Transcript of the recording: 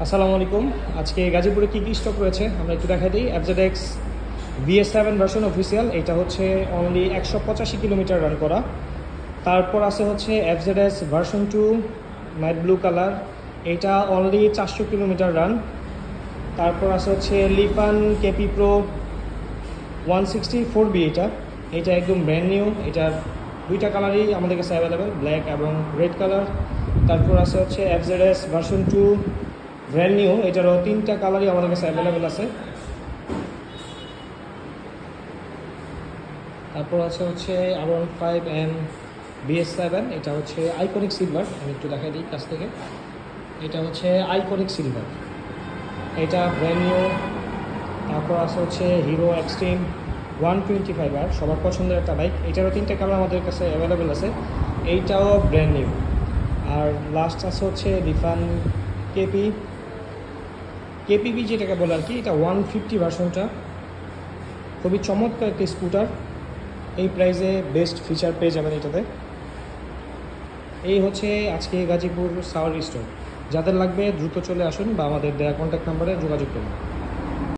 আসসালামু আলাইকুম। আজকে গাজীপুরে কী কী স্টক রয়েছে আমরা একটু দেখাই দিই। FZX VS7 ভার্সন অফিসিয়াল, এটা হচ্ছে অনলি 185 কিলোমিটার রান করা। তারপর আছে হচ্ছে FZS version 2 night blue colour, এটা অনলি 400 কিলোমিটার রান। তারপর আছে হচ্ছে লিফান কেপি প্রো 164B, এটা একদম ব্র্যান্ড নিউ। এটার দুইটা কালারই আমাদের কাছে অ্যাভেলেবেল, ব্ল্যাক এবং রেড কালার। তারপর আছে হচ্ছে FZS ভার্সন 2 ব্র্যান্ড নিউ, এটারও তিনটা কালারই আমাদের কাছে অ্যাভেলেবেল আছে। তারপর আছে হচ্ছে R15M BS7, এটা হচ্ছে আইকনিক সিলভার। আমি একটু দেখাই দিই কাছ থেকে। এটা হচ্ছে আইকনিক সিলভার, এটা ব্র্যান্ড নিউ। তারপর আছে হচ্ছে হিরো এক্সট্রিম 125R, সবার পছন্দের একটা বাইক। এটারও তিনটা কালার আমাদের কাছে অ্যাভেলেবেল আছে, এইটাও ব্র্যান্ড নিউ। আর লাস্ট আছে হচ্ছে লিফান কেপিবি যেটাকে বলে আর কি, এটা 150 ভার্সনটা। খুবই চমৎকার একটি স্কুটার, এই প্রাইসে বেস্ট ফিচার পেয়ে যাবেন এটাতে। এই হচ্ছে আজকে গাজীপুর সাওয়ার স্টোর। যাদের লাগবে দ্রুত চলে আসুন বা আমাদের দেওয়া কন্ট্যাক্ট নাম্বারে যোগাযোগ করুন।